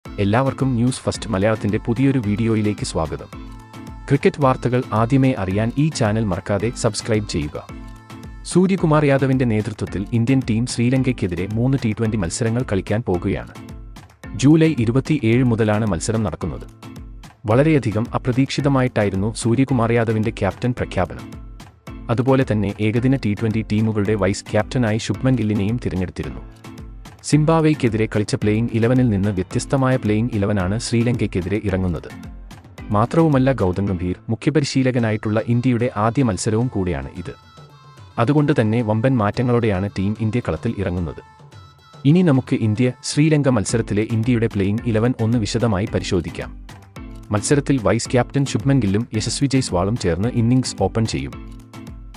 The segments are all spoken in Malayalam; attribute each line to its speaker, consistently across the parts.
Speaker 1: എല്ലാവർക്കും ന്യൂസ് ഫസ്റ്റ് മലയാളത്തിന്റെ പുതിയൊരു വീഡിയോയിലേക്ക് സ്വാഗതം. ക്രിക്കറ്റ് വാർത്തകൾ ആദ്യമേ അറിയാൻ ഈ ചാനൽ മറക്കാതെ സബ്സ്ക്രൈബ് ചെയ്യുക. സൂര്യകുമാർ യാദവിന്റെ നേതൃത്വത്തിൽ ഇന്ത്യൻ ടീം ശ്രീലങ്കയ്ക്കെതിരെ 3 T20 മത്സരങ്ങൾ കളിക്കാൻ പോകുകയാണ്. ജൂലൈ 27 മുതലാണ് മത്സരം നടക്കുന്നത്. വളരെയധികം അപ്രതീക്ഷിതമായിട്ടായിരുന്നു സൂര്യകുമാർ യാദവിന്റെ ക്യാപ്റ്റൻ പ്രഖ്യാപനം. അതുപോലെ തന്നെ ഏകദിന T20 ടീമുകളുടെ വൈസ് ക്യാപ്റ്റനായി ശുഭ്മൻ ഗില്ലിനെയും തിരഞ്ഞെടുത്തിരുന്നു. സിംബാബ്വേക്കെതിരെ കളിച്ച പ്ലേയിംഗ് 11-ൽ നിന്ന് വ്യത്യസ്തമായ പ്ലേയിംഗ് 11-ആണ് ശ്രീലങ്കയ്ക്കെതിരെ ഇറങ്ങുന്നത്. മാത്രവുമല്ല, ഗൗതം ഗംഭീർ മുഖ്യപരിശീലകനായിട്ടുള്ള ഇന്ത്യയുടെ ആദ്യ മത്സരവും കൂടിയാണ് ഇത്. അതുകൊണ്ട് തന്നെ വമ്പൻ മാറ്റങ്ങളോടെയാണ് ടീം ഇന്ത്യ കളത്തിൽ ഇറങ്ങുന്നത്. ഇനി നമുക്ക് ശ്രീലങ്ക മത്സരത്തിലെ ഇന്ത്യയുടെ പ്ലേയിംഗ് 11 ഒന്ന് വിശദമായി പരിശോധിക്കാം. മത്സരത്തിൽ വൈസ് ക്യാപ്റ്റൻ ശുഭ്മൻ ഗില്ലും യശസ്വി ജയ്സ്വാളും ചേർന്ന് ഇന്നിംഗ്സ് ഓപ്പൺ ചെയ്യും.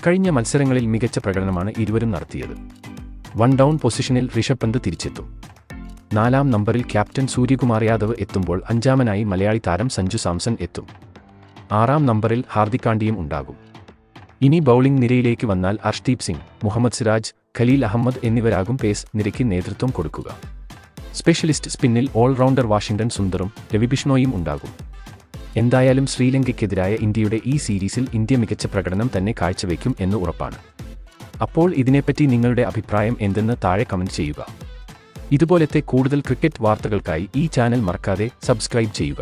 Speaker 1: കഴിഞ്ഞ മത്സരങ്ങളിൽ മികച്ച പ്രകടനമാണ് ഇരുവരും നടത്തിയത്. 1 ഡൗൺ പൊസിഷനിൽ ഋഷഭ് പന്ത് തിരിച്ചെത്തും. 4-ാം നമ്പറിൽ ക്യാപ്റ്റൻ സൂര്യകുമാർ യാദവ് എത്തുമ്പോൾ 5-ാമനായി മലയാളി താരം സഞ്ജു സാംസൺ എത്തും. 6-ാം നമ്പറിൽ ഹാർദിക് പാണ്ഡ്യയും ഉണ്ടാകും. ഇനി ബൗളിംഗ് നിരയിലേക്ക് വന്നാൽ അർഷ്ദീപ് സിംഗ്, മുഹമ്മദ് സിറാജ്, ഖലീൽ അഹമ്മദ് എന്നിവരാകും പേസ് നിരയ്ക്ക് നേതൃത്വം കൊടുക്കുക. സ്പെഷ്യലിസ്റ്റ് സ്പിന്നിൽ ഓൾറൗണ്ടർ വാഷിംഗ്ടൺ സുന്ദറും രവി ബിഷ്ണോയും ഉണ്ടാകും. എന്തായാലും ശ്രീലങ്കയ്ക്കെതിരായ ഇന്ത്യയുടെ ഈ സീരീസിൽ ഇന്ത്യ മികച്ച പ്രകടനം തന്നെ കാഴ്ചവെക്കും എന്ന് ഉറപ്പാണ്. അപ്പോൾ ഇതിനെപ്പറ്റി നിങ്ങളുടെ അഭിപ്രായം എന്തെന്ന് താഴെ കമന്റ് ചെയ്യുക. ഇതുപോലത്തെ കൂടുതൽ ക്രിക്കറ്റ് വാർത്തകൾക്കായി ഈ ചാനൽ മറക്കാതെ സബ്സ്ക്രൈബ് ചെയ്യുക.